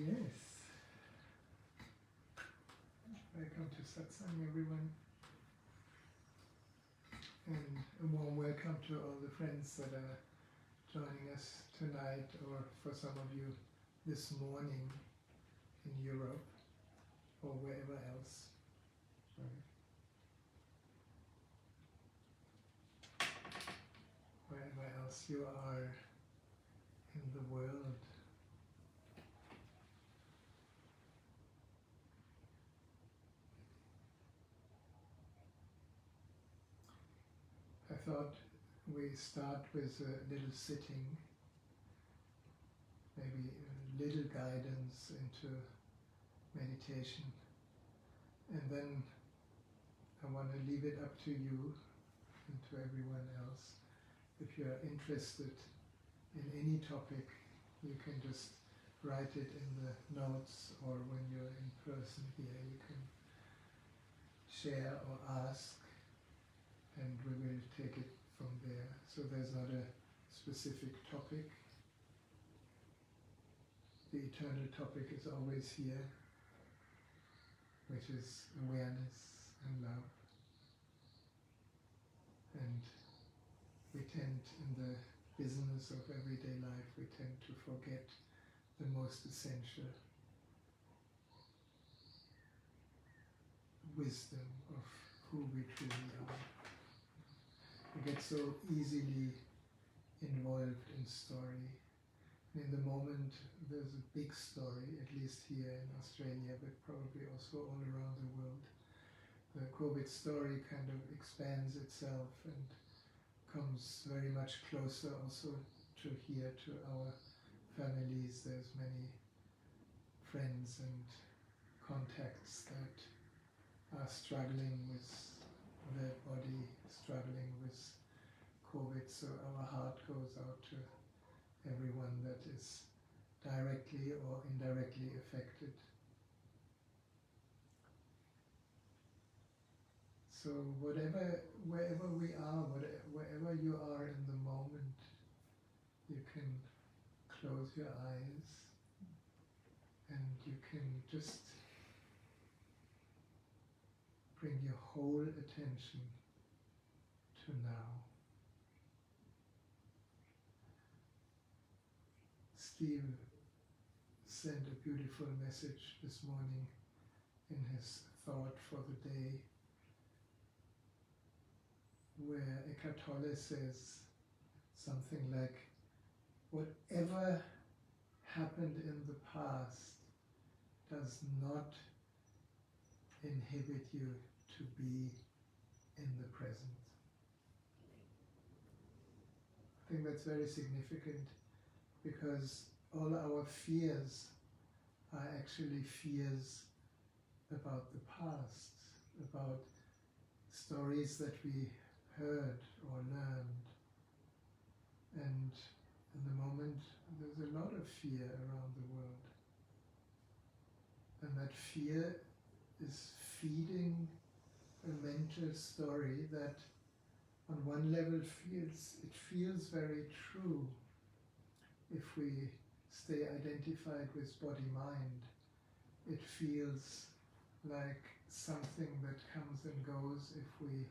Yes. Welcome to Satsang, everyone. And a warm welcome to all the friends that are joining us tonight, or for some of you this morning in Europe or wherever else. Wherever else you are in the world. I thought we start with a little sitting, maybe a little guidance into meditation, and then I want to leave it up to you and to everyone else. If you are interested in any topic, you can just write it in the notes, or when you're in person here, you can share or ask, and we will take it from there. So there's not a specific topic. The eternal topic is always here, which is awareness and love. And we tend, in the business of everyday life, we tend to forget the most essential wisdom of who we truly are. We get so easily involved in story. And in the moment, there's a big story, at least here in Australia, but probably also all around the world. The COVID story kind of expands itself and comes very much closer also to here, to our families. There's many friends and contacts that are struggling with their body, struggling with COVID, so our heart goes out to everyone that is directly or indirectly affected. So wherever we are, wherever you are in the moment, you can close your eyes and you can just bring your whole attention to now. Steve sent a beautiful message this morning in his thought for the day, where Eckhart Tolle says something like, whatever happened in the past does not inhibit you to be in the present. I think that's very significant, because all our fears are actually fears about the past, about stories that we heard or learned. And in the moment, there's a lot of fear around the world. And that fear is feeding a mental story that on one level feels very true. If we stay identified with body-mind, it feels like something that comes and goes if we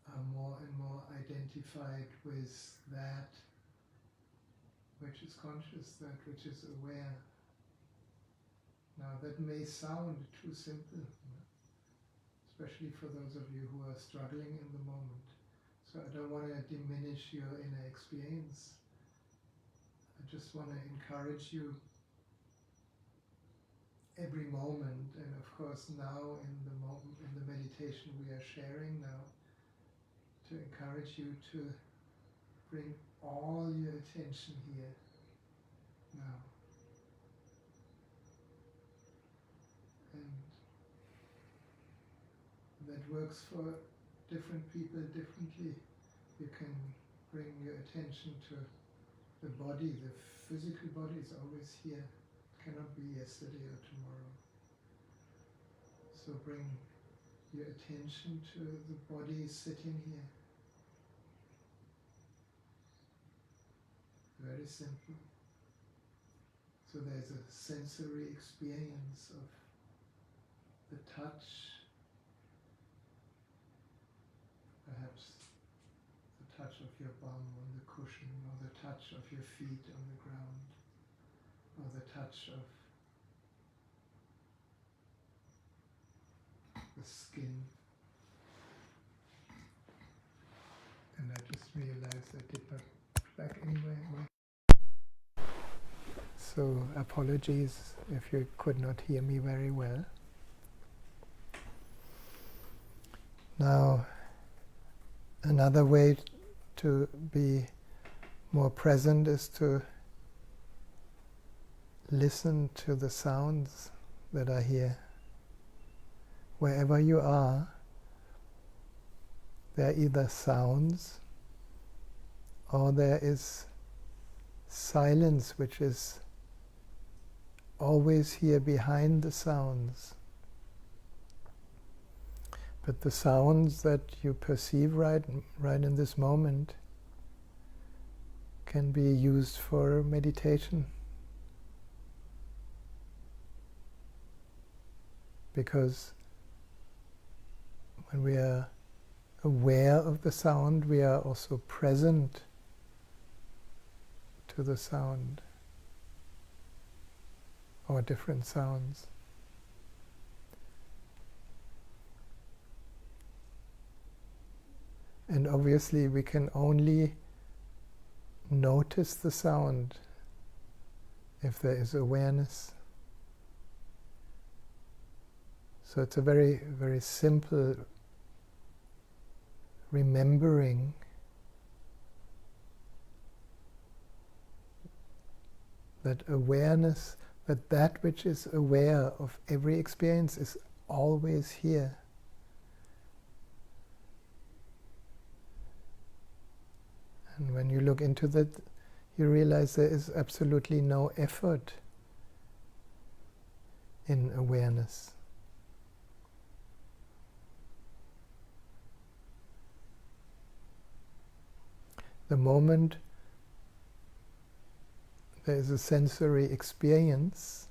are more and more identified with that which is conscious, that which is aware. Now that may sound too simple, especially for those of you who are struggling in the moment. So I don't want to diminish your inner experience. I just want to encourage you every moment, and of course now in the moment, in the meditation we are sharing now, to encourage you to bring all your attention here now. And that works for different people differently. You can bring your attention to the body. The physical body is always here. It cannot be yesterday or tomorrow. So bring your attention to the body sitting here. Very simple. So there's a sensory experience of the touch, perhaps the touch of your bum on the cushion, or the touch of your feet on the ground, or the touch of the skin. And I just realized I did not put back anywhere. So apologies if you could not hear me very well. Now, another way to be more present is to listen to the sounds that are here. Wherever you are, there are either sounds or there is silence, which is always here behind the sounds. But the sounds that you perceive right in this moment can be used for meditation. Because when we are aware of the sound, we are also present to the sound, or different sounds. And obviously we can only notice the sound if there is awareness. So it's a very, very simple remembering that awareness, that which is aware of every experience is always here. And when you look into that, you realize there is absolutely no effort in awareness. The moment there is a sensory experience,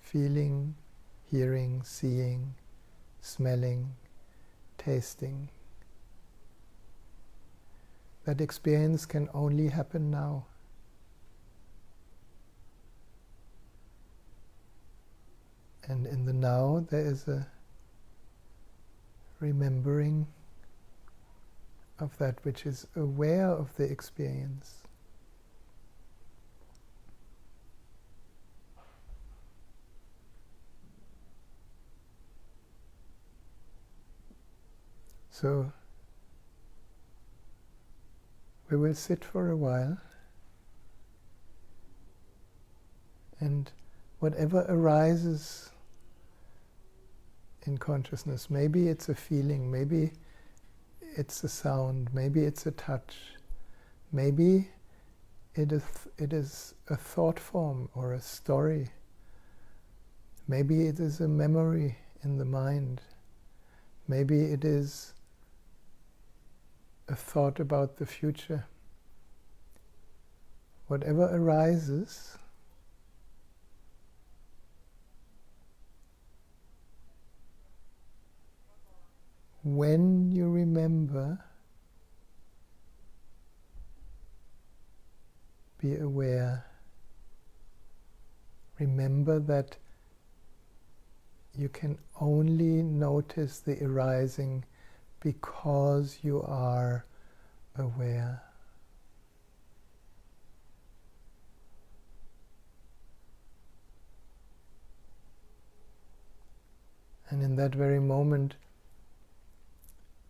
feeling, hearing, seeing, smelling, tasting, that experience can only happen now. And in the now there is a remembering of that which is aware of the experience. So we will sit for a while, and whatever arises in consciousness, maybe it's a feeling, maybe it's a sound, maybe it's a touch, maybe it is a thought form or a story, maybe it is a memory in the mind, maybe it is a thought about the future. Whatever arises, when you remember, be aware. Remember that you can only notice the arising because you are aware. And in that very moment,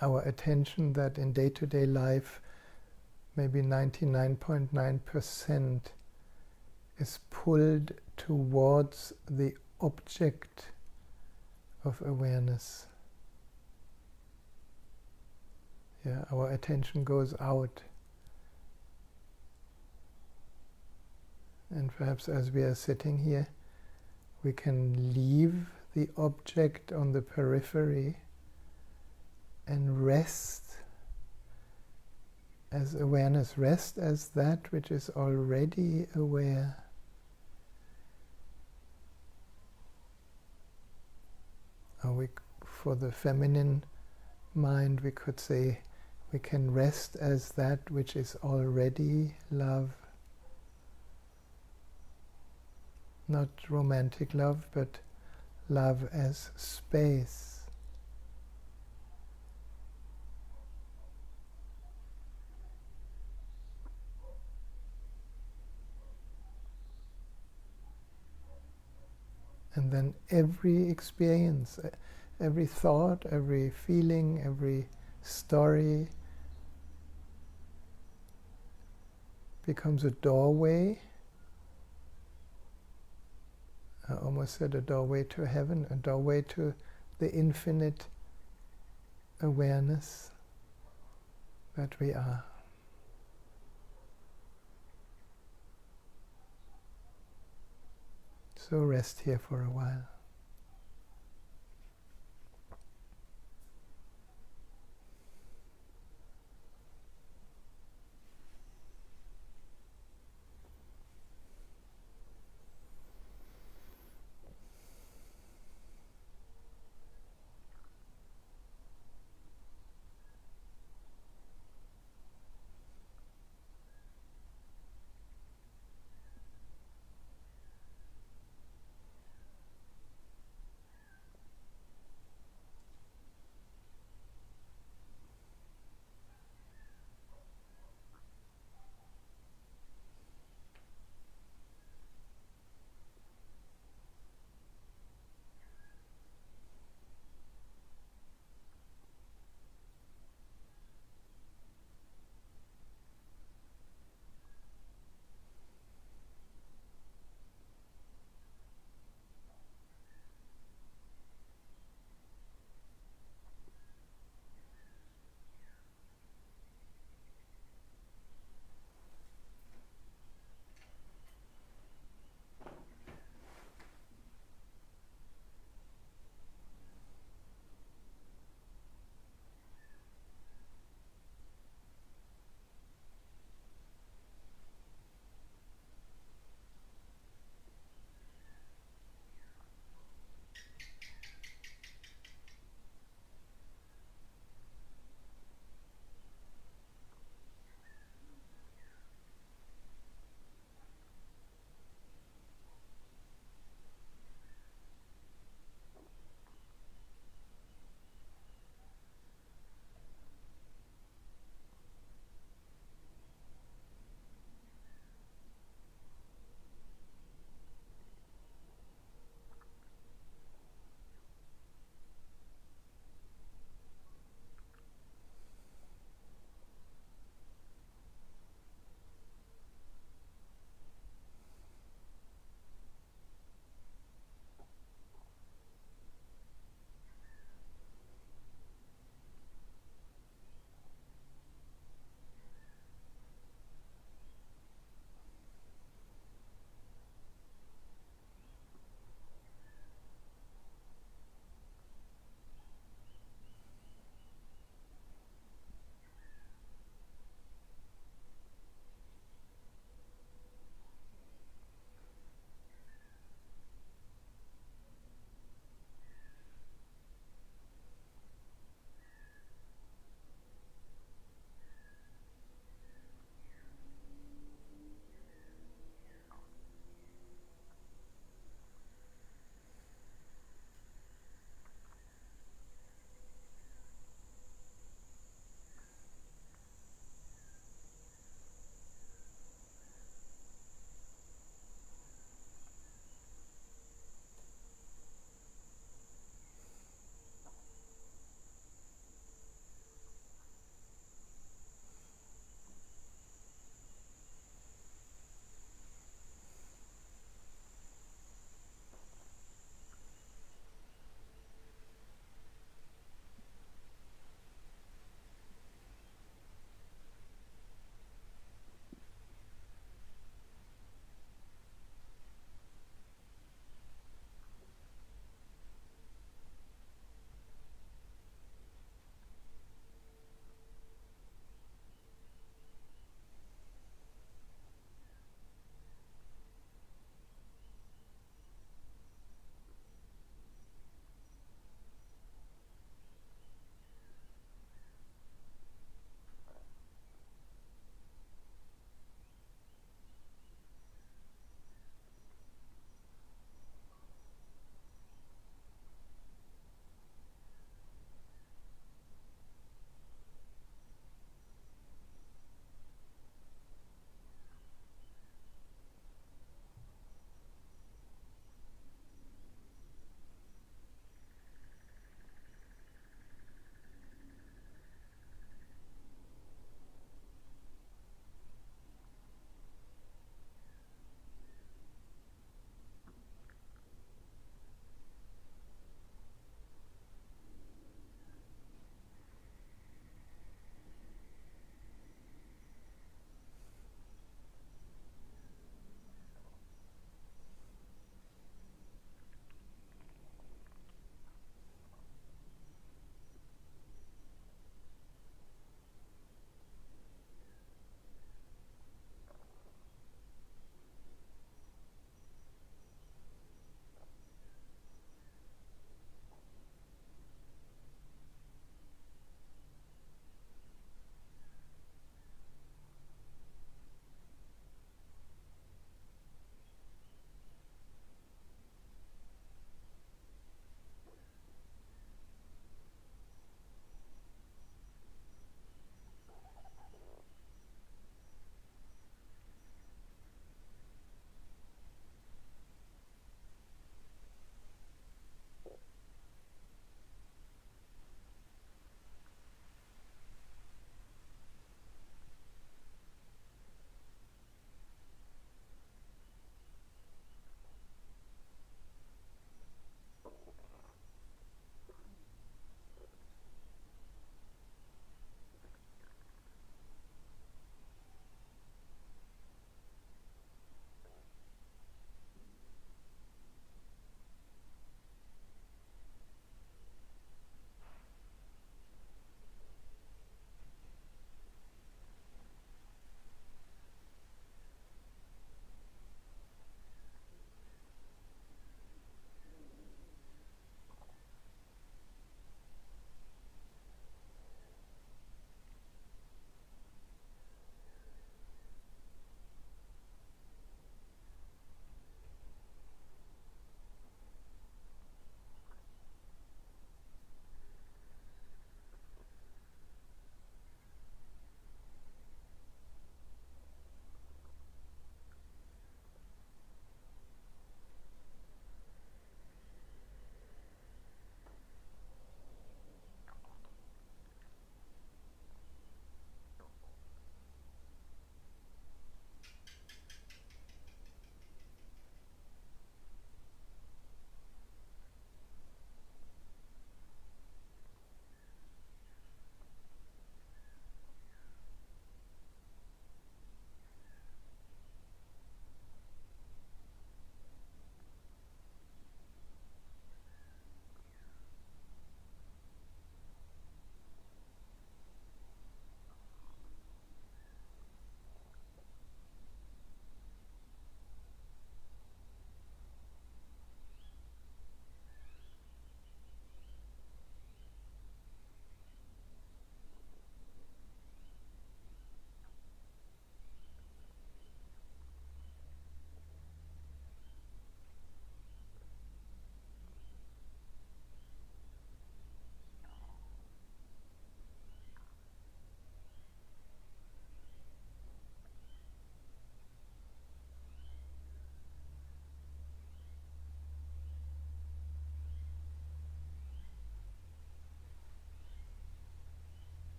our attention that in day-to-day life, maybe 99.9% is pulled towards the object of awareness. Yeah, our attention goes out. And perhaps as we are sitting here, we can leave the object on the periphery and rest as awareness, rest as that which is already aware. Or for the feminine mind, we could say we can rest as that which is already love. Not romantic love, but love as space. And then every experience, every thought, every feeling, every story becomes a doorway. I almost said a doorway to heaven, a doorway to the infinite awareness that we are. So rest here for a while.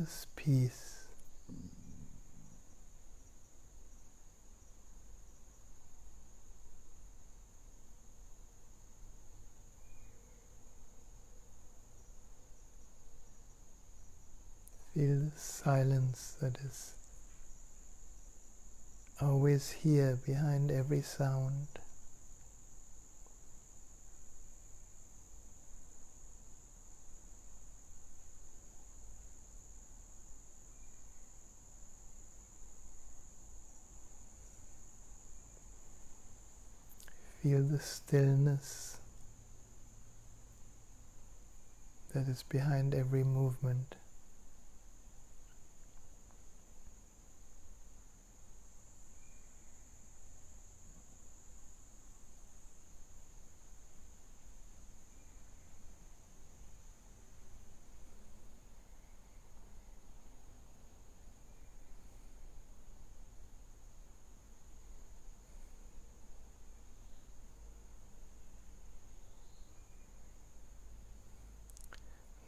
this peace. Feel the silence that is always here behind every sound. Feel the stillness that is behind every movement.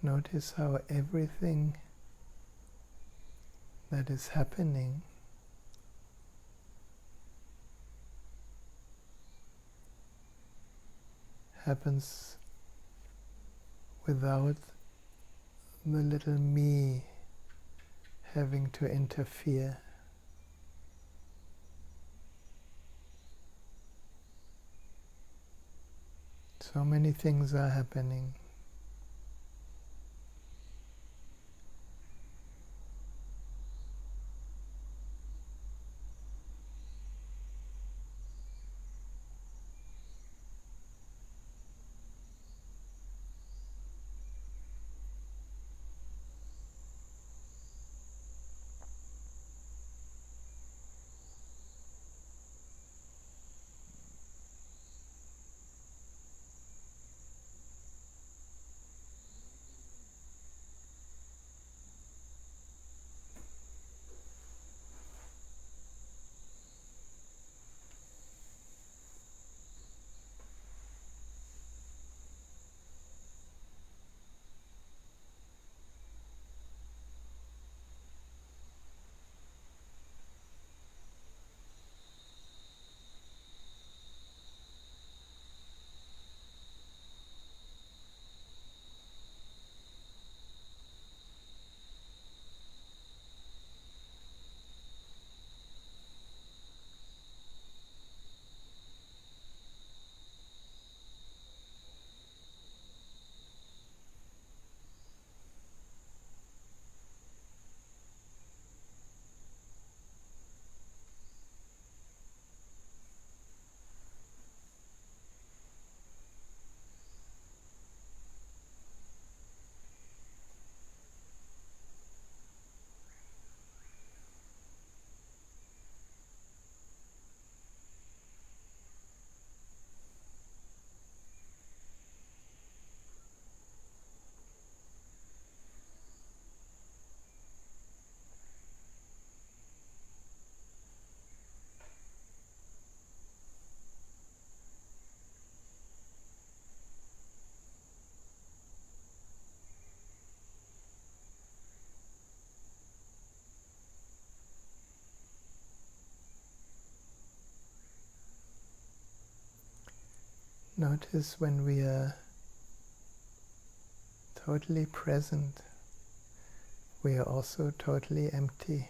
Notice how everything that is happening happens without the little me having to interfere. So many things are happening. Notice when we are totally present, we are also totally empty.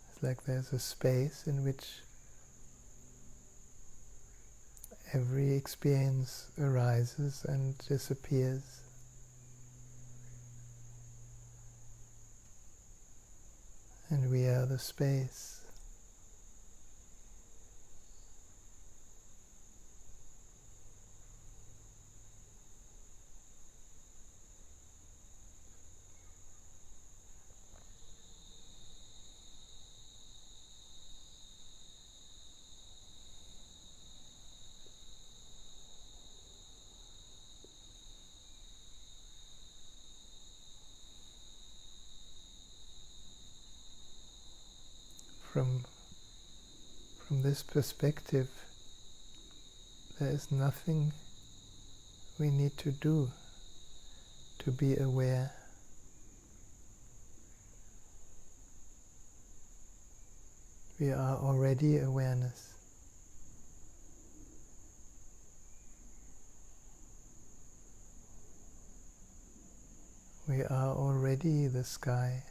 It's like there's a space in which every experience arises and disappears. And we are the space. From this perspective, there is nothing we need to do to be aware. We are already awareness. We are already the sky.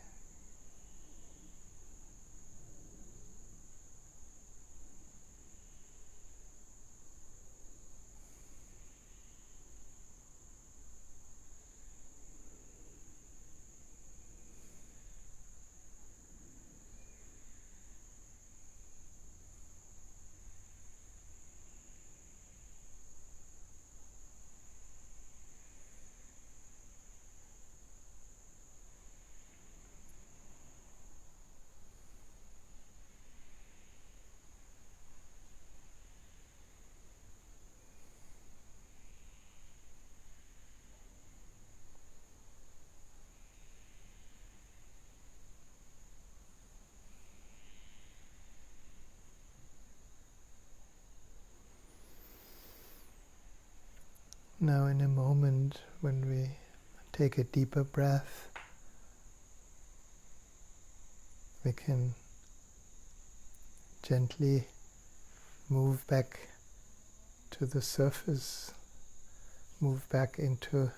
Now in a moment when we take a deeper breath, we can gently move back to the surface, move back into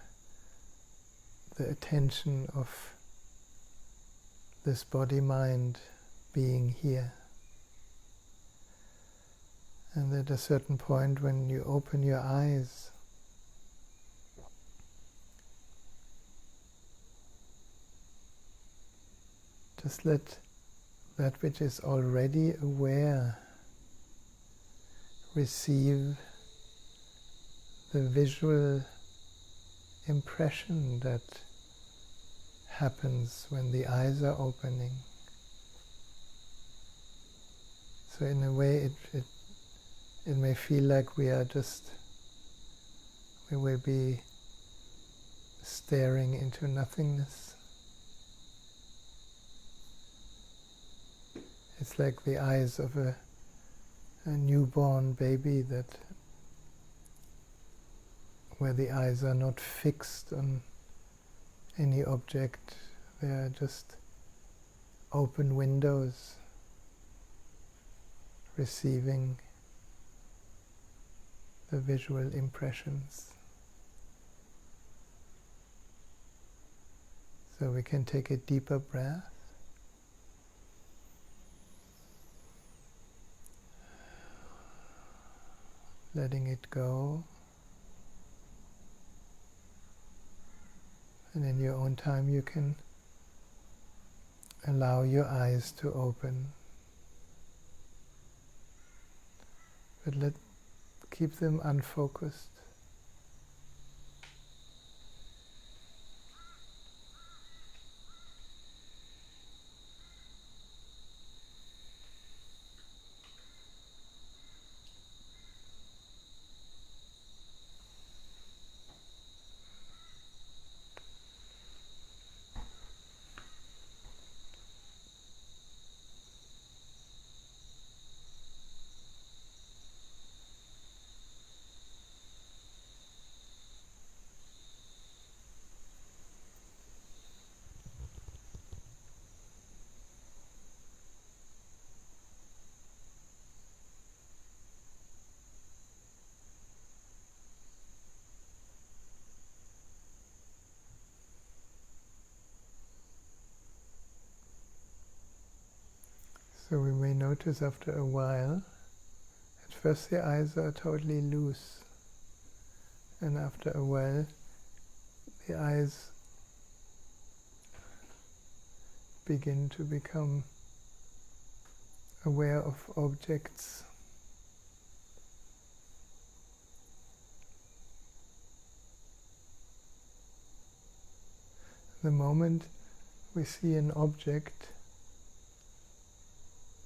the attention of this body-mind being here. And at a certain point when you open your eyes, just let that which is already aware receive the visual impression that happens when the eyes are opening. So in a way it may feel like we will be staring into nothingness. It's like the eyes of a newborn baby, where the eyes are not fixed on any object, they are just open windows receiving the visual impressions. So we can take a deeper breath. Letting it go, and in your own time you can allow your eyes to open, but keep them unfocused. So we may notice after a while, at first the eyes are totally loose, and after a while the eyes begin to become aware of objects. The moment we see an object,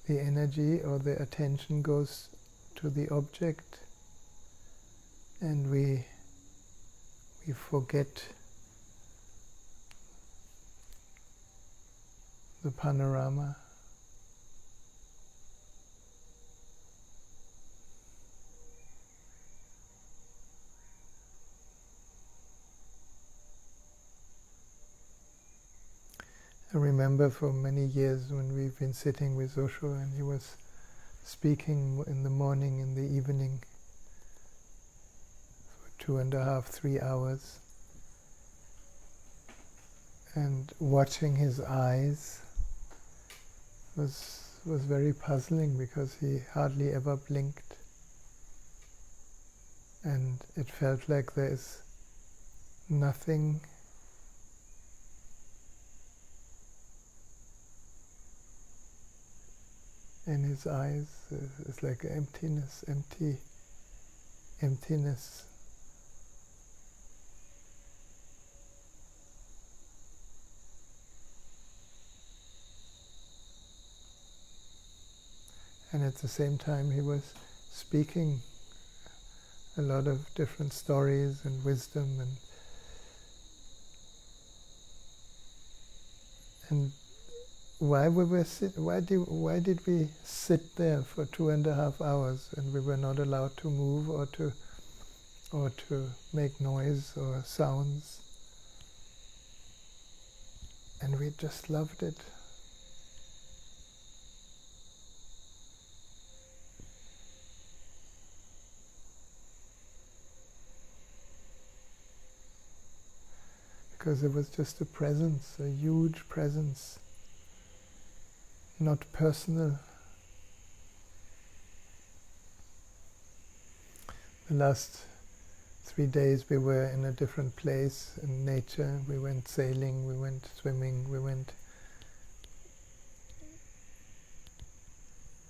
the energy or the attention goes to the object, and we forget the panorama. I remember for many years when we've been sitting with Osho and he was speaking in the morning, in the evening, for 2.5, 3 hours, and watching his eyes was very puzzling because he hardly ever blinked, and it felt like there is nothing in his eyes. It's like emptiness, emptiness. And at the same time he was speaking a lot of different stories and wisdom, and why did we sit there for 2.5 hours and we were not allowed to move or to make noise or sounds, and we just loved it. Because it was just a presence, a huge presence, not personal. The last 3 days we were in a different place in nature. We went sailing, we went swimming, we went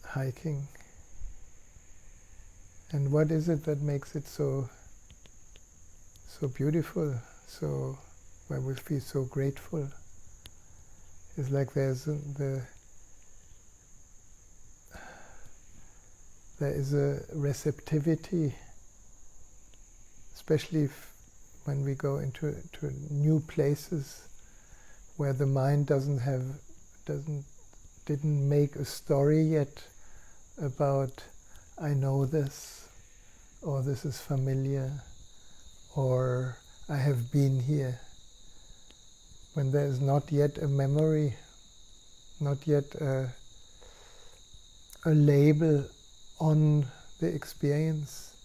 hiking. And what is it that makes it so beautiful, where we feel so grateful? It's like there is a receptivity, especially when we go into new places where the mind didn't make a story yet about I know this, or this is familiar, or I have been here. When there is not yet a memory, not yet a label on the experience.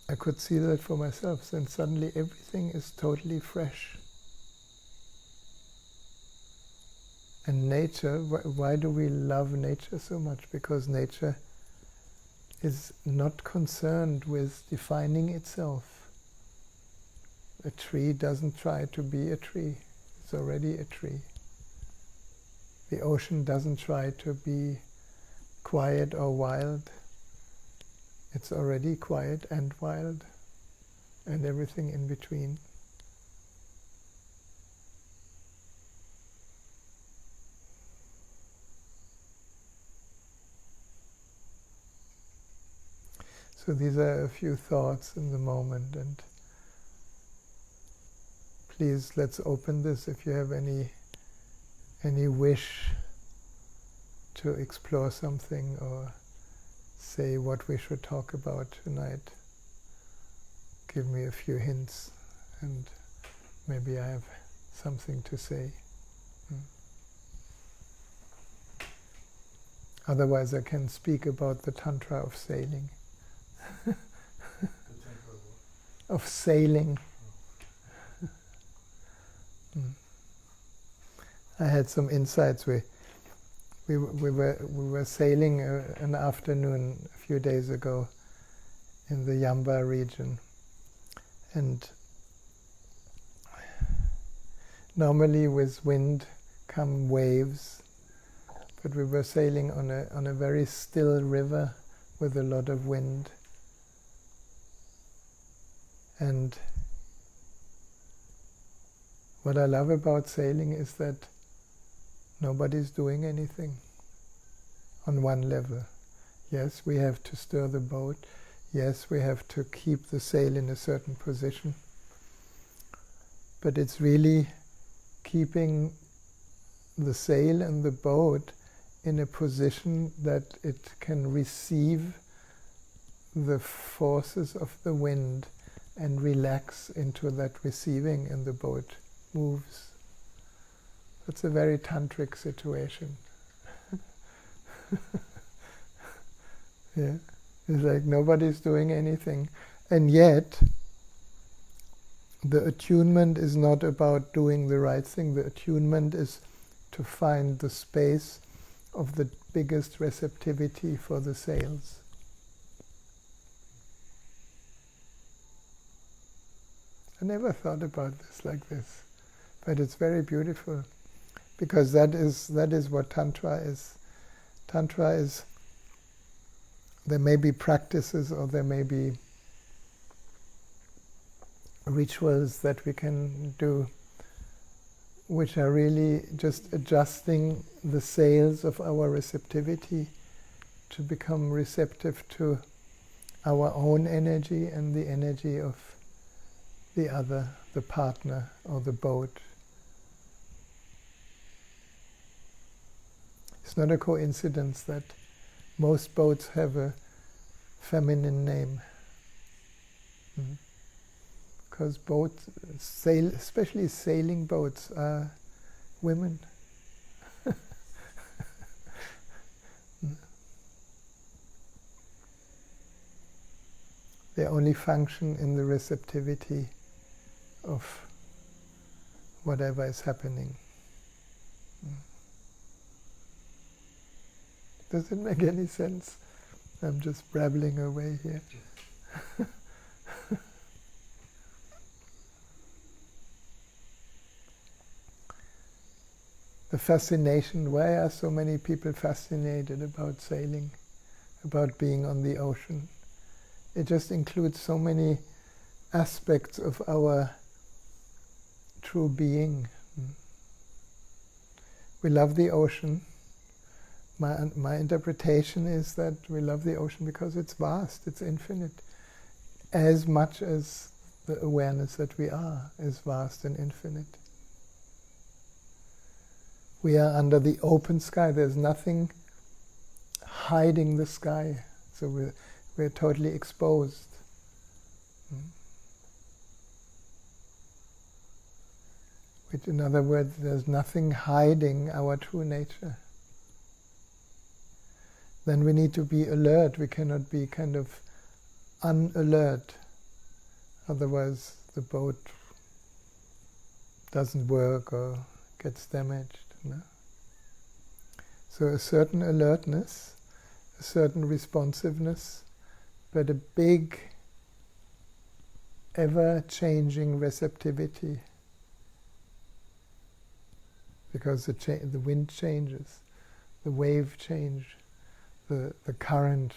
I could see that for myself, and suddenly everything is totally fresh. And nature, why do we love nature so much? Because nature is not concerned with defining itself. A tree doesn't try to be a tree, it's already a tree. The ocean doesn't try to be quiet or wild, it's already quiet and wild, and everything in between. So these are a few thoughts in the moment, and please let's open this if you have any wish to explore something or say what we should talk about tonight. Give me a few hints and maybe I have something to say. Otherwise I can speak about the Tantra of sailing. Of sailing. I had some insights. We were sailing an afternoon a few days ago in the Yamba region, and normally with wind come waves, but we were sailing on a very still river with a lot of wind. And what I love about sailing is that nobody's doing anything on one level. Yes, we have to stir the boat. Yes, we have to keep the sail in a certain position. But it's really keeping the sail and the boat in a position that it can receive the forces of the wind and relax into that receiving, and the boat moves. It's a very tantric situation. Yeah, it's like nobody's doing anything, and yet the attunement is not about doing the right thing. The attunement is to find the space of the biggest receptivity for the sails. I never thought about this like this, but it's very beautiful, because that is what Tantra is. Tantra is, there may be practices or there may be rituals that we can do which are really just adjusting the sails of our receptivity to become receptive to our own energy and the energy of the other, the partner or the boat. It's not a coincidence that most boats have a feminine name. Because boats, especially sailing boats, are women. They only function in the receptivity of whatever is happening. Does it make any sense? I'm just babbling away here. The fascination, why are so many people fascinated about sailing, about being on the ocean? It just includes so many aspects of our true being. We love the ocean. My interpretation is that we love the ocean because it's vast, it's infinite, as much as the awareness that we are is vast and infinite. We are under the open sky. There's nothing hiding the sky, so we're totally exposed. Which, in other words, there's nothing hiding our true nature. Then we need to be alert. We cannot be kind of unalert. Otherwise the boat doesn't work or gets damaged. No? So a certain alertness, a certain responsiveness, but a big, ever-changing receptivity. Because the wind changes, the wave changes, the current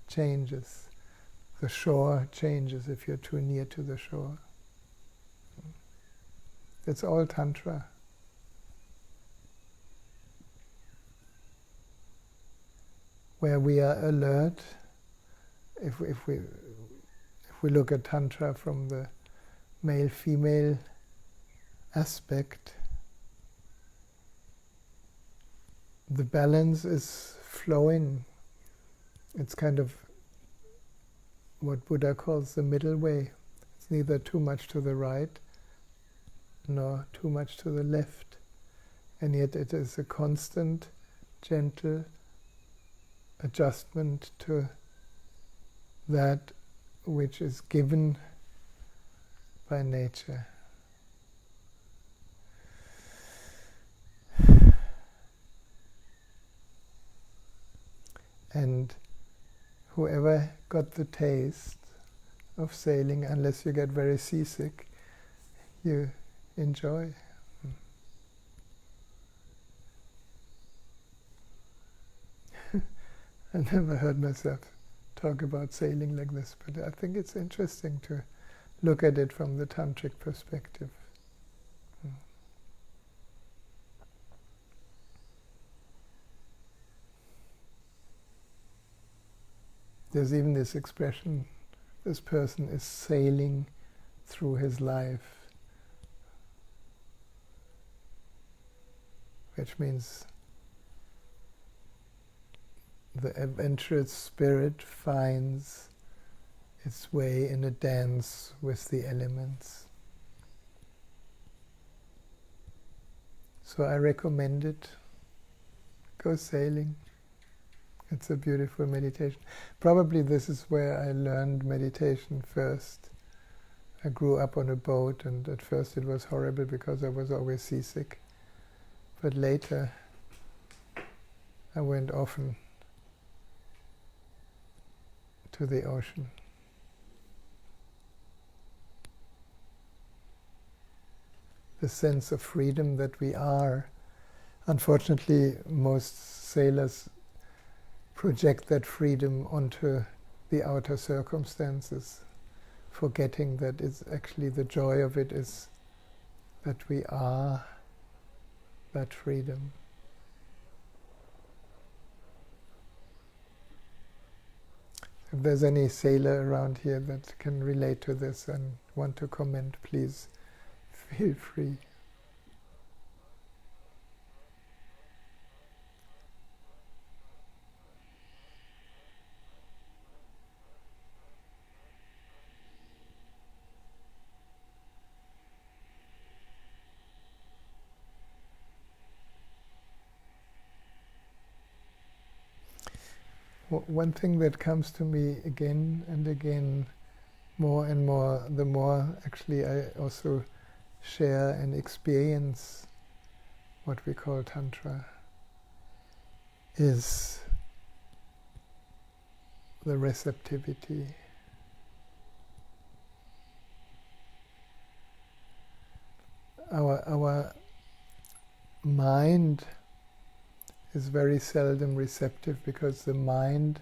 changes, the shore changes if you're too near to the shore. It's all Tantra. Where we are alert, if we look at Tantra from the male-female aspect, the balance is flowing. It's kind of what Buddha calls the middle way. It's neither too much to the right nor too much to the left. And yet it is a constant, gentle adjustment to that which is given by nature. And whoever got the taste of sailing, unless you get very seasick, you enjoy. I never heard myself talk about sailing like this, but I think it's interesting to look at it from the tantric perspective. There's even this expression, this person is sailing through his life, which means the adventurous spirit finds its way in a dance with the elements. So I recommend it. Go sailing. It's a beautiful meditation. Probably this is where I learned meditation first. I grew up on a boat, and at first it was horrible because I was always seasick. But later I went often to the ocean. The sense of freedom that we are. Unfortunately, most sailors project that freedom onto the outer circumstances, forgetting that it's actually the joy of it is that we are that freedom. If there's any sailor around here that can relate to this and want to comment, please feel free. One thing that comes to me again and again, more and more, the more actually I also share and experience what we call Tantra, is the receptivity. Our mind is very seldom receptive because the mind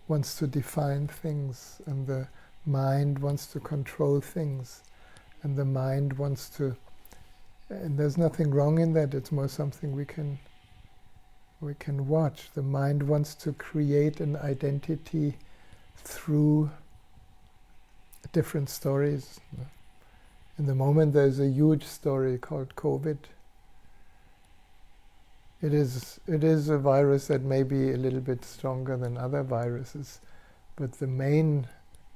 wants to define things, and the mind wants to control things, and the mind wants to, and there's nothing wrong in that, it's more something we can watch. The mind wants to create an identity through different stories. In the moment there's a huge story called COVID. It is a virus that may be a little bit stronger than other viruses, but the main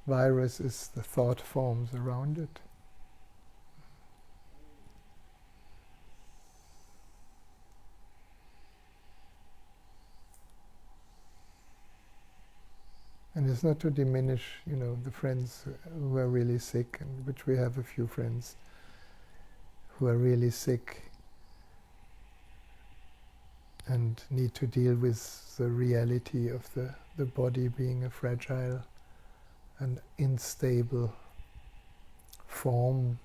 virus is the thought forms around it. And it's not to diminish, the friends who are really sick, and which we have a few friends who are really sick and need to deal with the reality of the body being a fragile and unstable form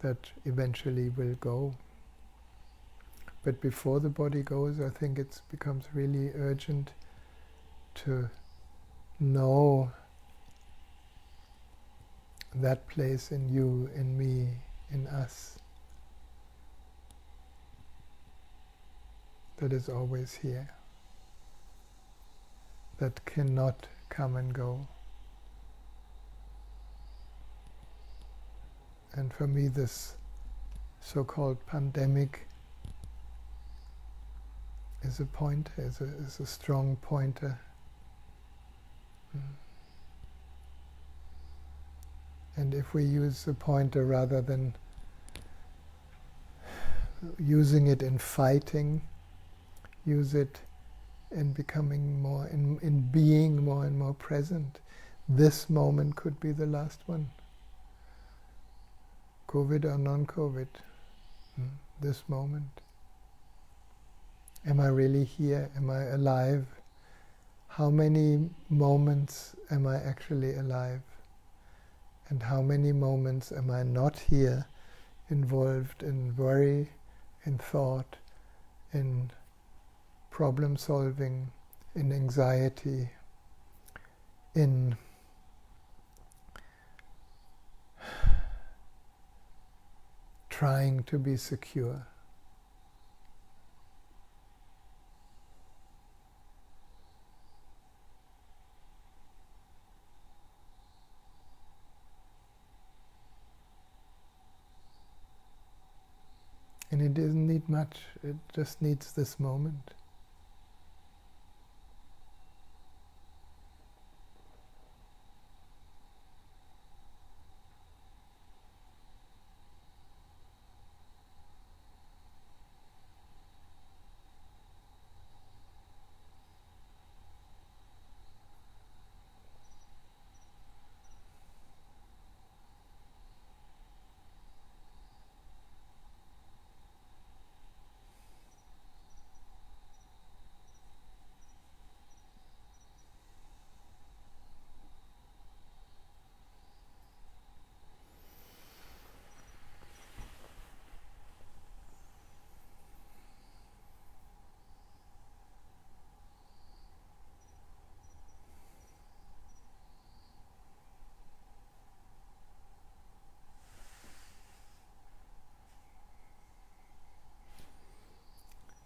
that eventually will go. But before the body goes, I think it becomes really urgent to know that place in you, in me, in us, that is always here, that cannot come and go. And for me, this so-called pandemic is a pointer, is a strong pointer. And if we use the pointer rather than using it in fighting, use it in becoming more, in being more and more present, this moment could be the last one. COVID or non-COVID, this moment. Am I really here? Am I alive? How many moments am I actually alive? And how many moments am I not here, involved in worry, in thought, in problem solving, in anxiety, in trying to be secure? And it doesn't need much, it just needs this moment.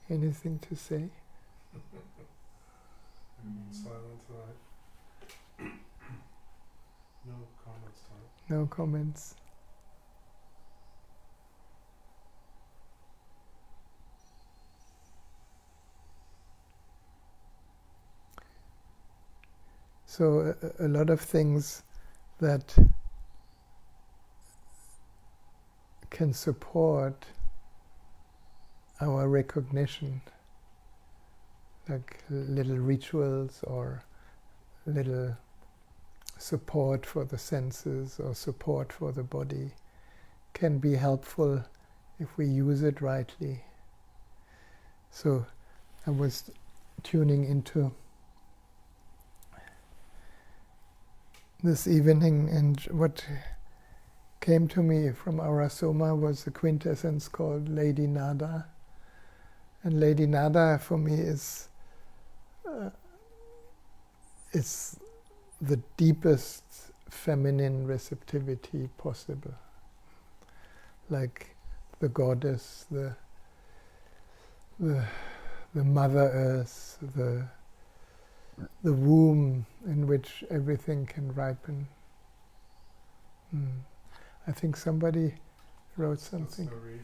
Anything to say? Silent tonight. No comments tonight. No comments. So a lot of things that can support our recognition, like little rituals or little support for the senses or support for the body, can be helpful if we use it rightly. So I was tuning into this evening, and what came to me from Arasoma was the quintessence called Lady Nada. And Lady Nada for me is the deepest feminine receptivity possible. Like the goddess, the Mother Earth, the womb in which everything can ripen. I think somebody wrote something. That's Marie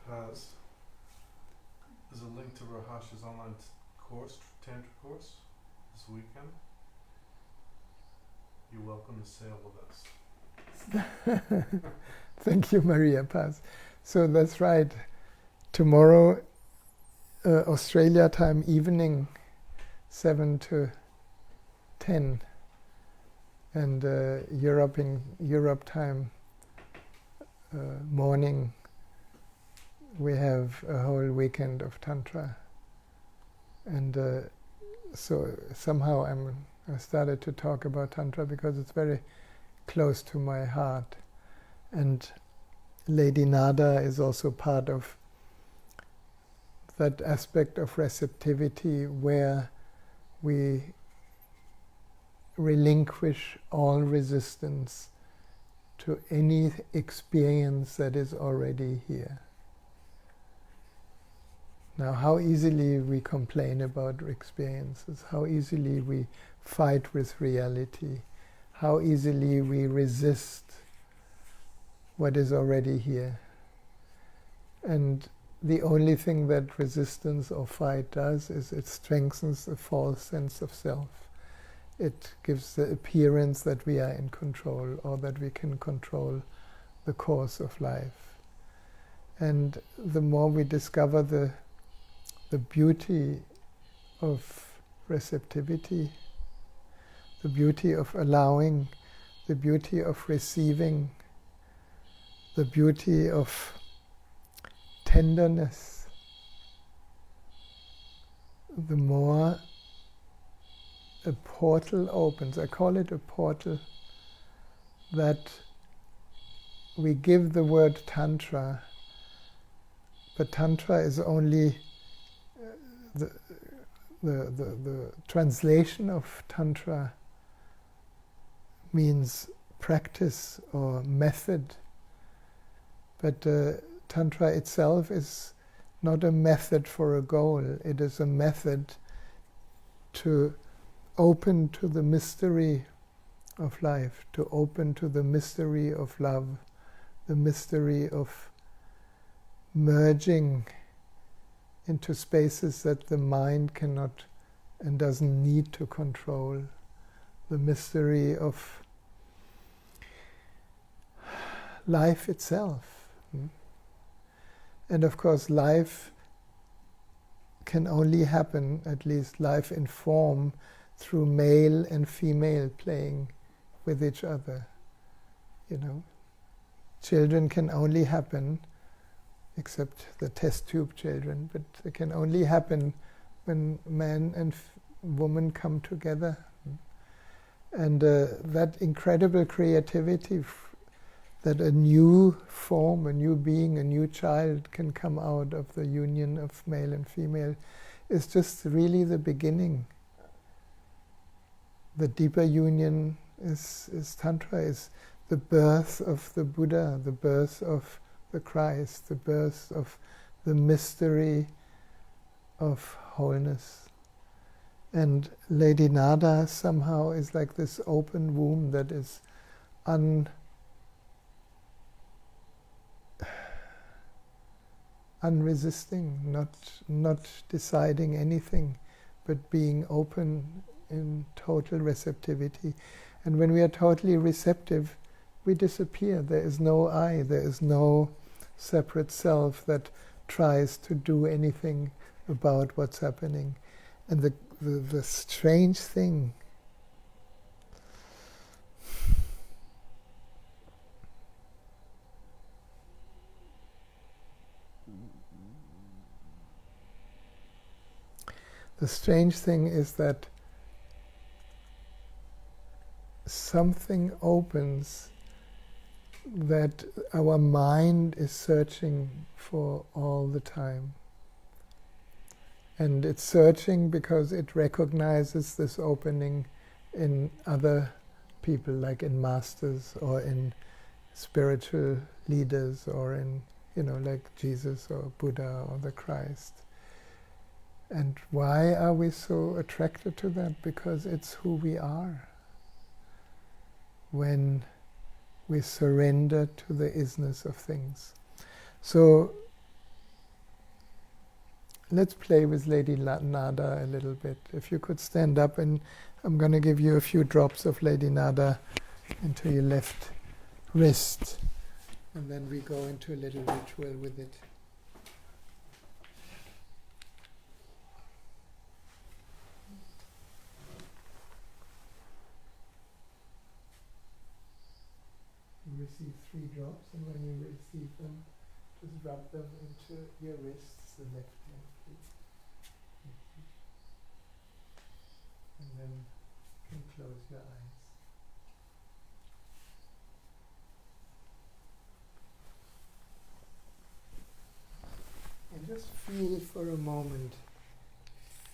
Paz. There's a link to Rahasya's online course, Tantra course, this weekend. You're welcome to sail with us. Thank you, Maria Paz. So that's right. Tomorrow, Australia time evening, 7 to 10, and Europe time morning. We have a whole weekend of Tantra, and so somehow I started to talk about Tantra because it's very close to my heart, and Lady Nada is also part of that aspect of receptivity where we relinquish all resistance to any experience that is already here. Now, how easily we complain about experiences, how easily we fight with reality, how easily we resist what is already here. And the only thing that resistance or fight does is it strengthens a false sense of self. It gives the appearance that we are in control or that we can control the course of life. And the more we discover the beauty of receptivity, the beauty of allowing, the beauty of receiving, the beauty of tenderness, the more a portal opens. I call it a portal, that we give the word Tantra, but Tantra is only the translation of Tantra means practice or method, but Tantra itself is not a method for a goal. It is a method to open to the mystery of life, to open to the mystery of love, the mystery of merging into spaces that the mind cannot and doesn't need to control, the mystery of life itself. And of course, life can only happen, at least life in form, through male and female playing with each other. You know, children can only happen, except the test tube children, but it can only happen when man and woman come together. And that incredible creativity, that a new form, a new being, a new child can come out of the union of male and female, is just really the beginning. The deeper union is Tantra, is the birth of the Buddha, the birth of the Christ, the birth of the mystery of wholeness. And Lady Nada somehow is like this open womb that is unresisting, not deciding anything, but being open in total receptivity. And when we are totally receptive, we disappear. There is no I, there is no separate self that tries to do anything about what's happening. And the strange thing is that something opens that our mind is searching for all the time. And it's searching because it recognizes this opening in other people, like in masters or in spiritual leaders or in, like Jesus or Buddha or the Christ. And why are we so attracted to that? Because it's who we are. When we surrender to the isness of things. So let's play with Lady Nada a little bit. If you could stand up, and I'm going to give you a few drops of Lady Nada into your left wrist, and then we go into a little ritual with it. You receive 3 drops, and when you receive them, just rub them into your wrists, the left hand, please. And then you can close your eyes. And just feel for a moment.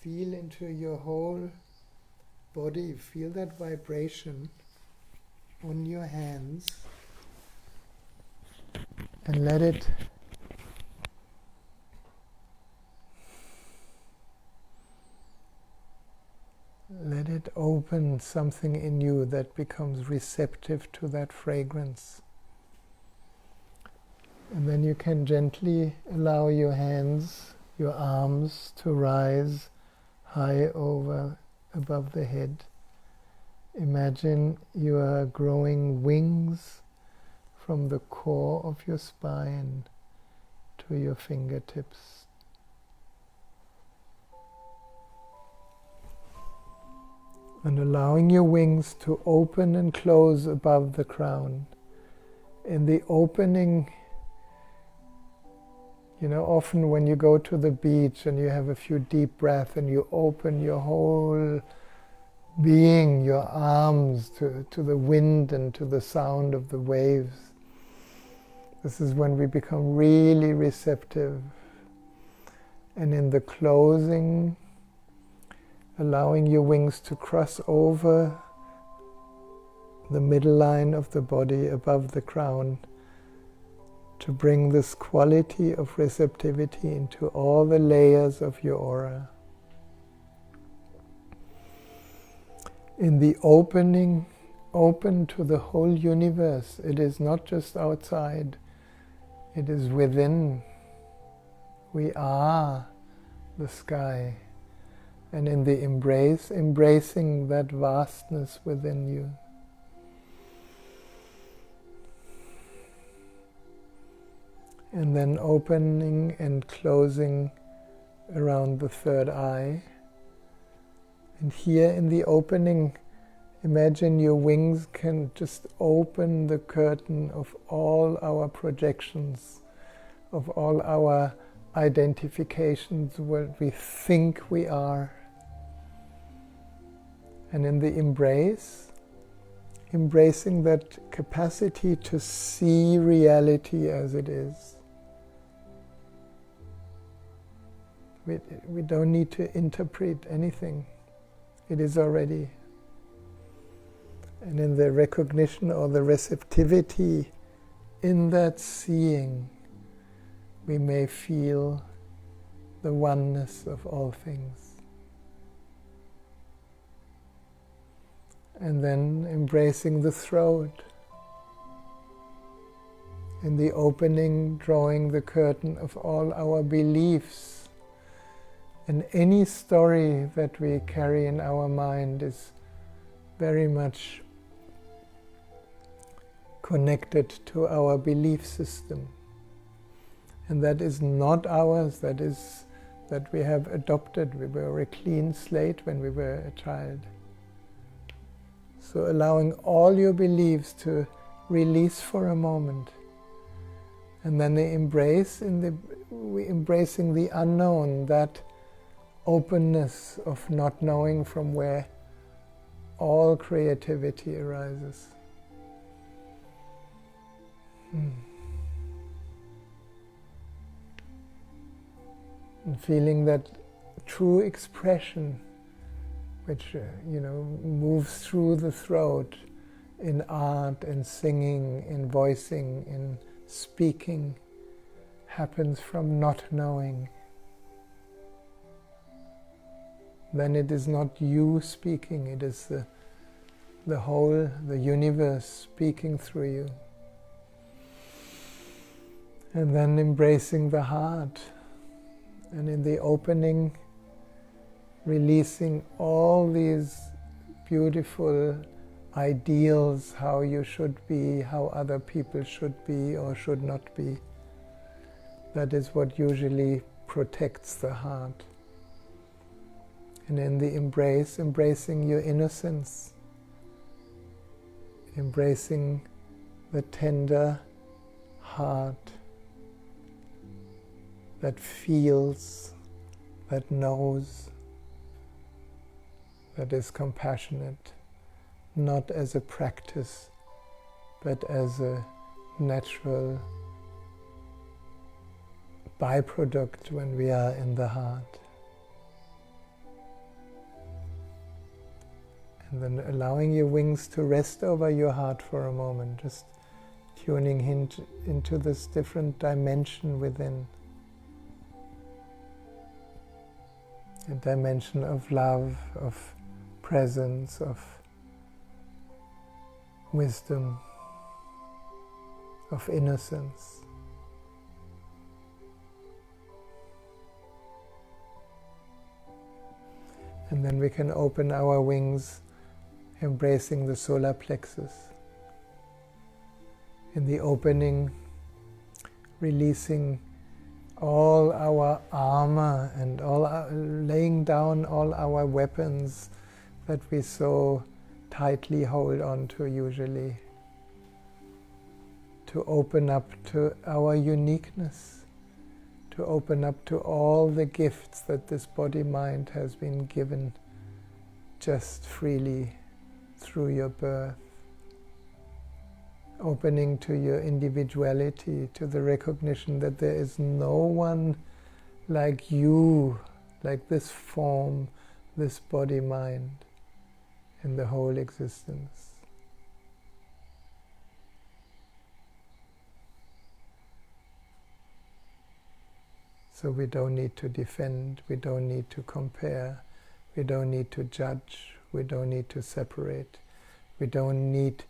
Feel into your whole body. Feel that vibration on your hands. And let it open something in you that becomes receptive to that fragrance. And then you can gently allow your hands, your arms to rise high above the head. Imagine you are growing wings from the core of your spine to your fingertips. And allowing your wings to open and close above the crown. In the opening, often when you go to the beach and you have a few deep breaths and you open your whole being, your arms to the wind and to the sound of the waves. This is when we become really receptive. And in the closing, allowing your wings to cross over the middle line of the body above the crown to bring this quality of receptivity into all the layers of your aura. In the opening, open to the whole universe. It is not just outside. It is within. We are the sky. And in the embrace, embracing that vastness within you. And then opening and closing around the third eye. And here in the opening, imagine your wings can just open the curtain of all our projections, of all our identifications, what we think we are. And in the embrace, embracing that capacity to see reality as it is. We don't need to interpret anything. It is already. And in the recognition or the receptivity in that seeing, we may feel the oneness of all things. And then embracing the throat. In the opening, drawing the curtain of all our beliefs. And any story that we carry in our mind is very much connected to our belief system. And that is not ours, that we have adopted. We were a clean slate when we were a child. So allowing all your beliefs to release for a moment. And then embracing the unknown, that openness of not knowing from where all creativity arises. And feeling that true expression, which moves through the throat in art, in singing, in voicing, in speaking, happens from not knowing. Then it is not you speaking, it is the whole, the universe speaking through you. And then embracing the heart, and in the opening, releasing all these beautiful ideals, how you should be, how other people should be or should not be. That is what usually protects the heart. And in the embrace, embracing your innocence, embracing the tender heart that feels, that knows, that is compassionate, not as a practice, but as a natural byproduct when we are in the heart. And then allowing your wings to rest over your heart for a moment, just tuning into this different dimension within. A dimension of love, of presence, of wisdom, of innocence. And then we can open our wings, embracing the solar plexus. In the opening, releasing all our armor and laying down all our weapons that we so tightly hold on to usually. To open up to our uniqueness, to open up to all the gifts that this body-mind has been given just freely through your birth. Opening to your individuality, to the recognition that there is no one like you, like this form, this body-mind in the whole existence. So we don't need to defend, we don't need to compare, we don't need to judge, we don't need to separate, we don't need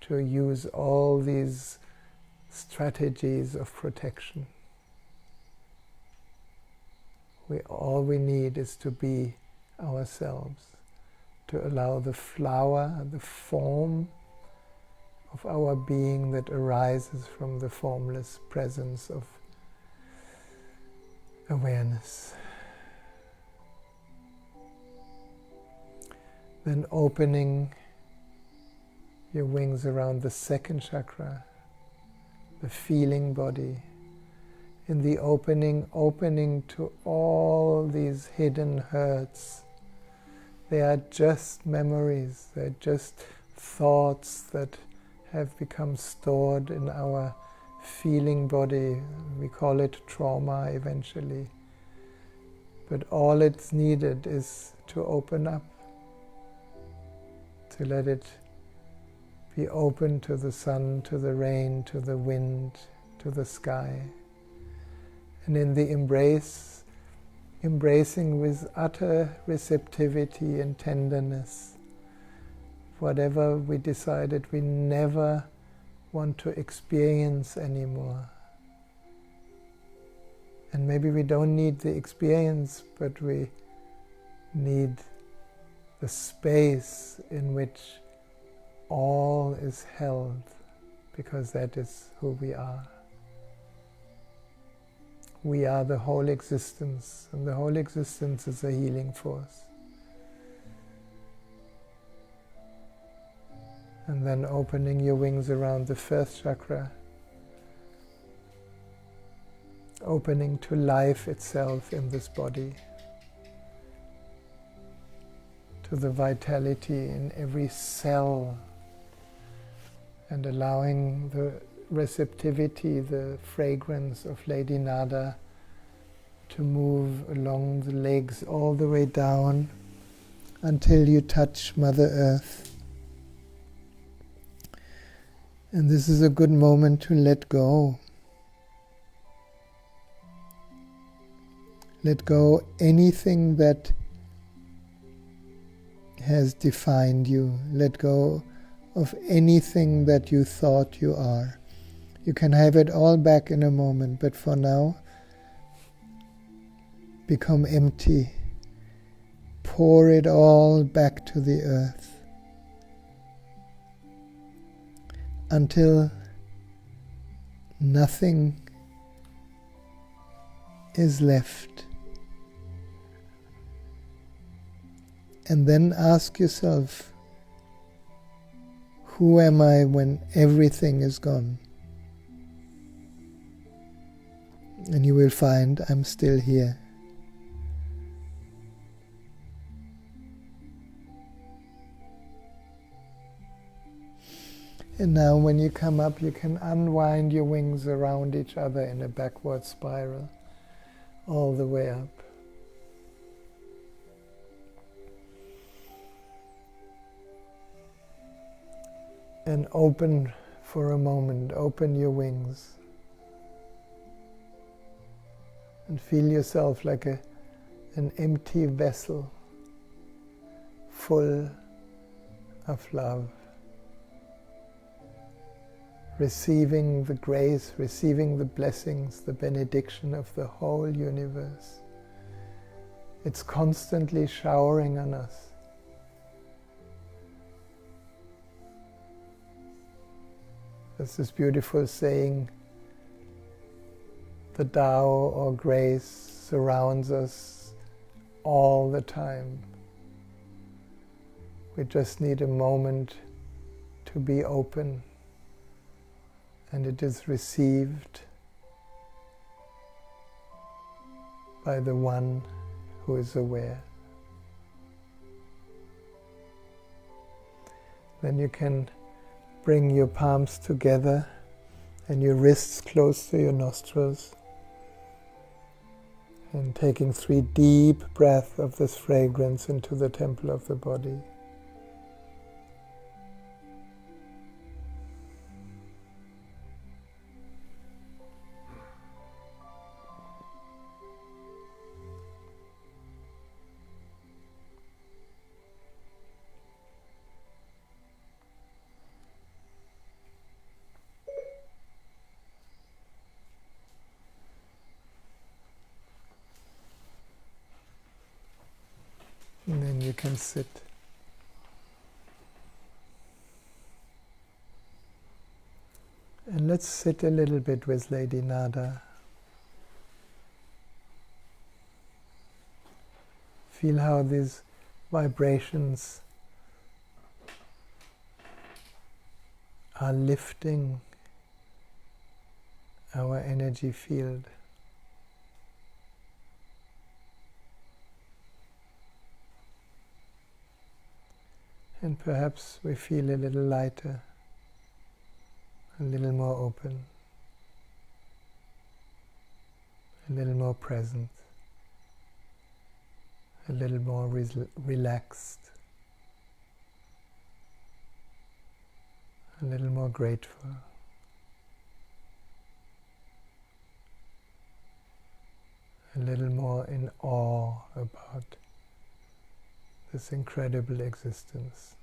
to use all these strategies of protection. All we need is to be ourselves, to allow the flower, the form of our being that arises from the formless presence of awareness. Then opening your wings around the second chakra, the feeling body. In the opening to all these hidden hurts. They are just memories, they're just thoughts that have become stored in our feeling body. We call it trauma eventually. But all it's needed is to open up, to let it be open to the sun, to the rain, to the wind, to the sky. And in the embrace, embracing with utter receptivity and tenderness whatever we decided we never want to experience anymore. And maybe we don't need the experience, but we need the space in which all is held, because that is who we are. We are the whole existence, and the whole existence is a healing force. And then opening your wings around the first chakra, opening to life itself in this body, to the vitality in every cell, and allowing the receptivity, the fragrance of Lady Nada to move along the legs all the way down until you touch Mother Earth. And this is a good moment to let go. Let go anything that has defined you. Let go of anything that you thought you are. You can have it all back in a moment, but for now, become empty. Pour it all back to the earth until nothing is left. And then ask yourself, who am I when everything is gone? And you will find I'm still here. And now when you come up, you can unwind your wings around each other in a backward spiral, all the way up. And open for a moment, open your wings. And feel yourself like an empty vessel, full of love. Receiving the grace, receiving the blessings, the benediction of the whole universe. It's constantly showering on us. There's this beautiful saying, the Tao or grace surrounds us all the time. We just need a moment to be open, and it is received by the one who is aware. Then you can bring your palms together and your wrists close to your nostrils, and taking 3 deep breaths of this fragrance into the temple of the body. And then you can sit. And let's sit a little bit with Lady Nada. Feel how these vibrations are lifting our energy field. And perhaps we feel a little lighter, a little more open, a little more present, a little more relaxed, a little more grateful. A a little more in awe about this incredible existence.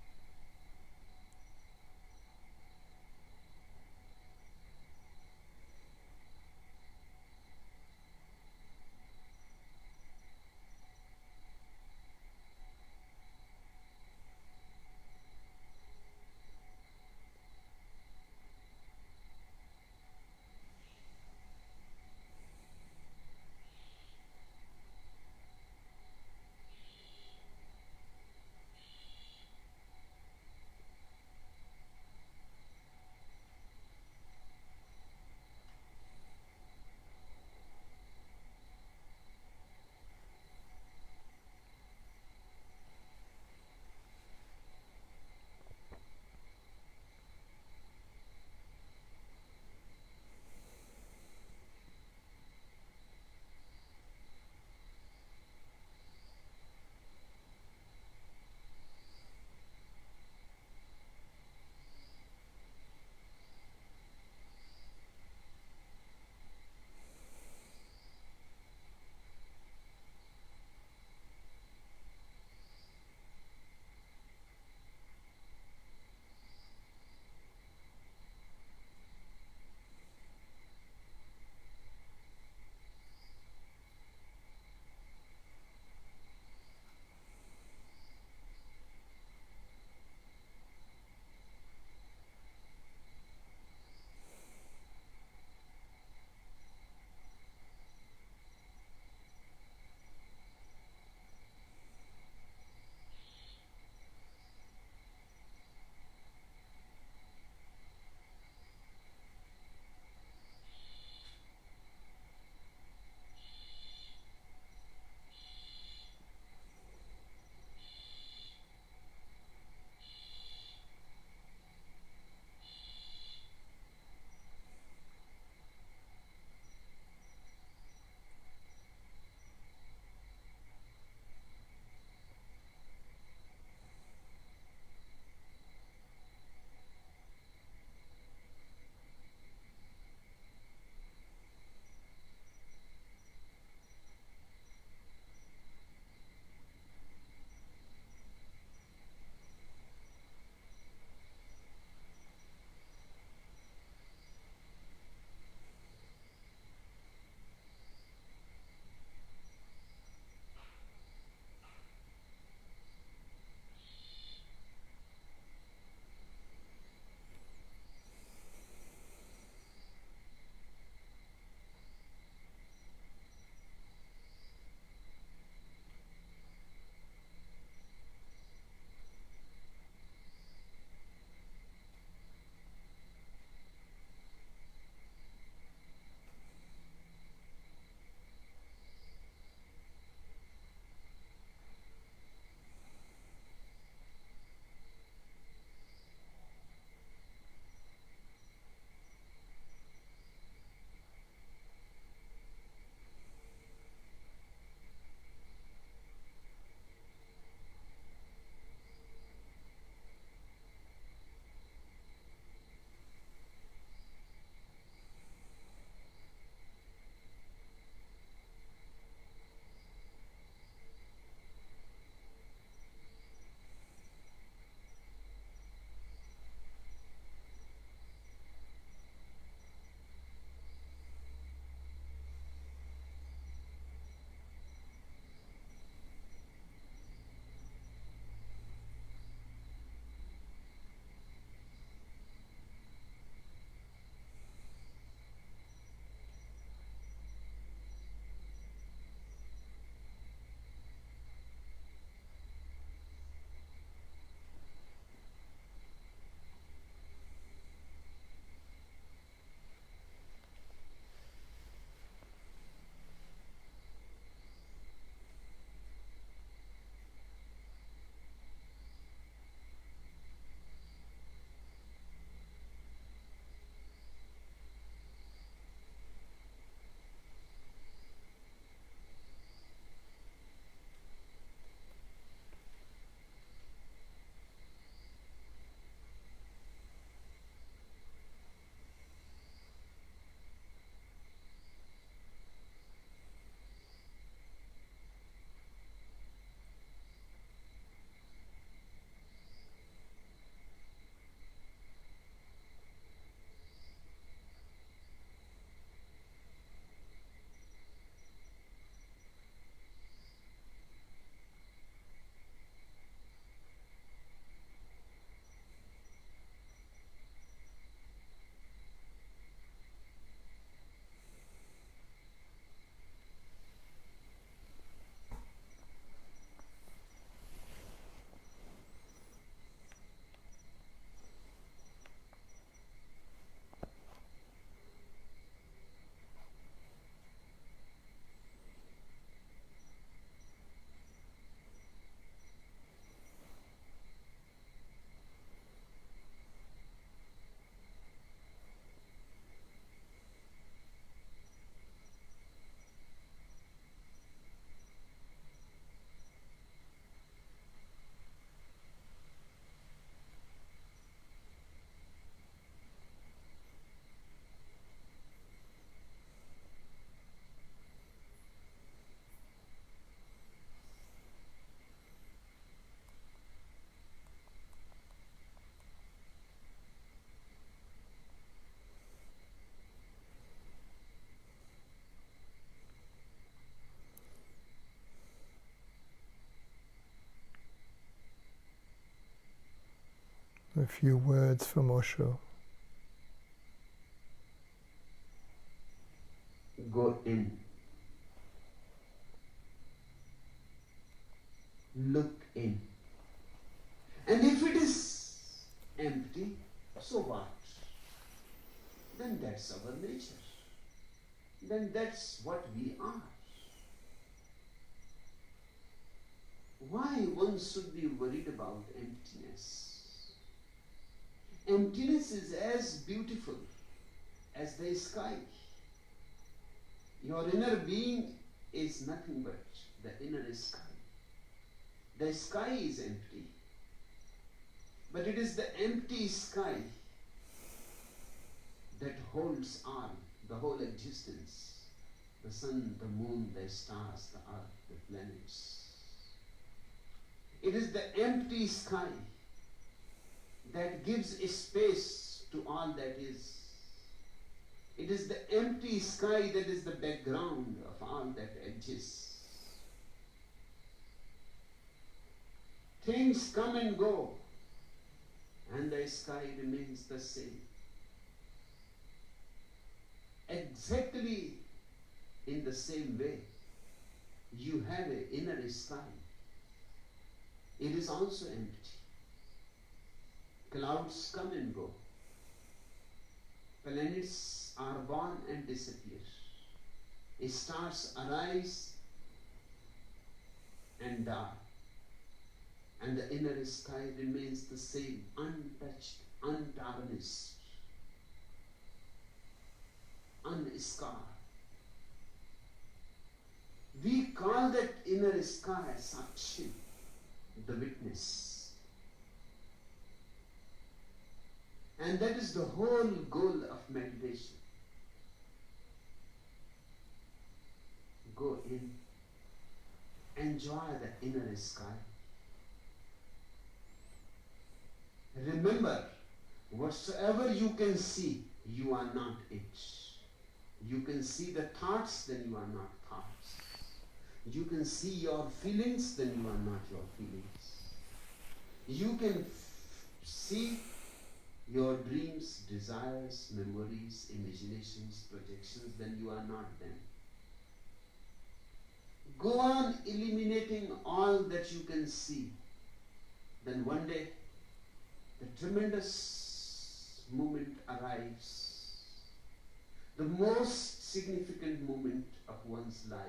a few words from Osho. Go in. Look in. And if it is empty, so what? Then that's our nature. Then that's what we are. Why one should be worried about emptiness? Emptiness is as beautiful as the sky. Your inner being is nothing but the inner sky. The sky is empty, but it is the empty sky that holds all, the whole existence, the sun, the moon, the stars, the earth, the planets. It is the empty sky that gives space to all that is. It is the empty sky that is the background of all that exists. Things come and go, and the sky remains the same. Exactly in the same way, you have an inner sky. It is also empty. Clouds come and go. Planets are born and disappear. Stars arise and die. And the inner sky remains the same, untouched, untarnished, unscarred. We call that inner sky Satsang, the witness. And that is the whole goal of meditation. Go in, enjoy the inner sky. Remember, whatsoever you can see, you are not it. You can see the thoughts, then you are not thoughts. You can see your feelings, then you are not your feelings. You can see your dreams, desires, memories, imaginations, projections, then you are not them. Go on eliminating all that you can see. Then one day, the tremendous moment arrives, the most significant moment of one's life,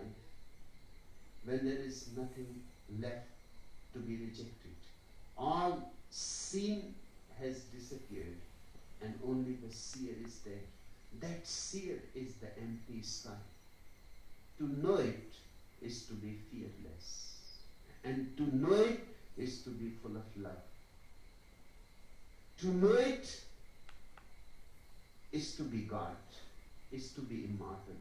when there is nothing left to be rejected. All seen has disappeared, and only the seer is there. That seer is the empty sky. To know it is to be fearless, and to know it is to be full of love. To know it is to be God, is to be immortal.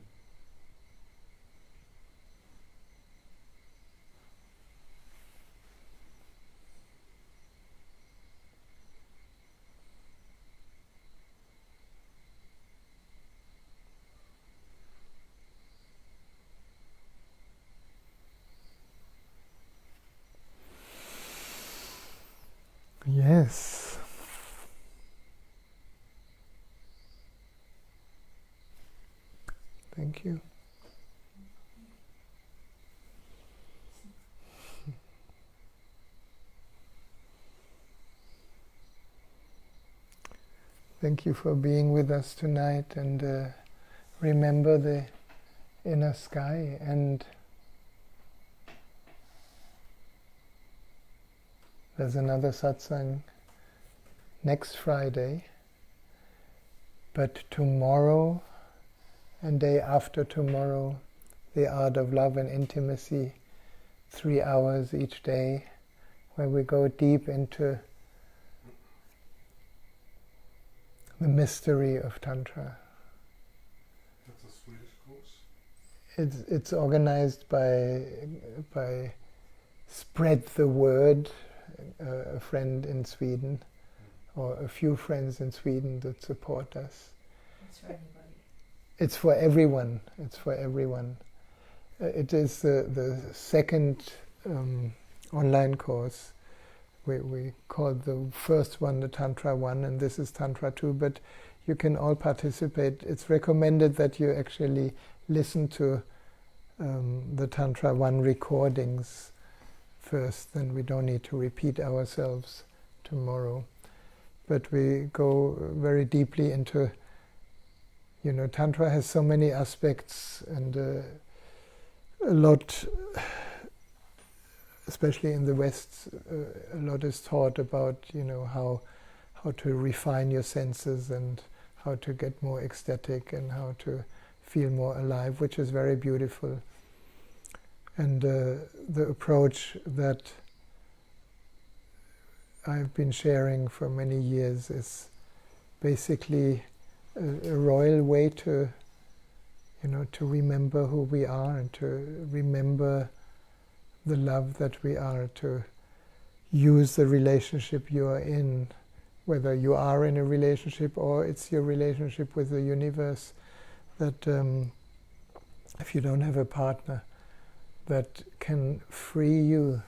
Yes. Thank you. Thank you for being with us tonight, and remember the inner sky, and there's another satsang next Friday, but tomorrow and day after tomorrow, the art of love and intimacy, 3 hours each day, where we go deep into the mystery of Tantra. That's a Swedish course? It's organized by Spread the Word, a friend in Sweden, or a few friends in Sweden that support us. It's for anybody. It's for everyone. It's for everyone. It is the second online course, we called the first one the Tantra 1, and this is Tantra 2, but you can all participate. It's recommended that you actually listen to the Tantra 1 recordings first, then we don't need to repeat ourselves tomorrow. But we go very deeply into, Tantra has so many aspects, and a lot, especially in the West, a lot is taught about, how to refine your senses and how to get more ecstatic and how to feel more alive, which is very beautiful. And the approach that I've been sharing for many years is basically a royal way to, to remember who we are and to remember the love that we are, to use the relationship you are in, whether you are in a relationship or it's your relationship with the universe, that if you don't have a partner, that can free you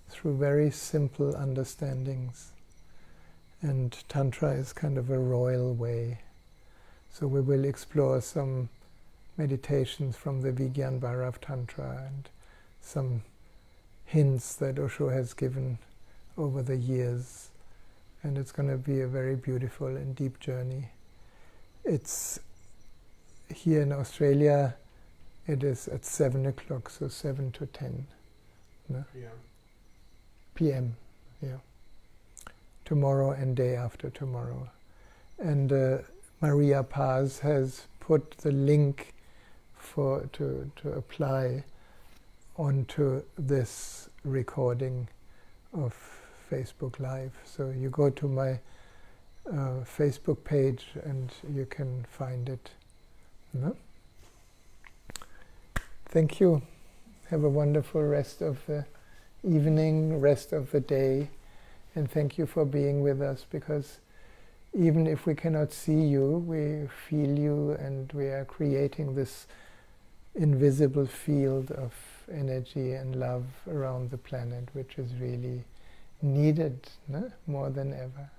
through very simple understandings. And Tantra is kind of a royal way. So we will explore some meditations from the Vigyan Bhairav Tantra and some hints that Osho has given over the years. And it's going to be a very beautiful and deep journey. It's here in Australia, it is at 7 o'clock, so 7 to 10. No? PM, yeah. Tomorrow and day after tomorrow. And Maria Paz has put the link to apply onto this recording of Facebook Live. So you go to my Facebook page and you can find it. No? Thank you. Have a wonderful rest of the evening, rest of the day, and thank you for being with us, because even if we cannot see you, we feel you, and we are creating this invisible field of energy and love around the planet, which is really needed, no? More than ever.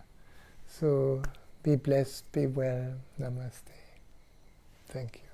So be blessed, be well. Namaste. Thank you.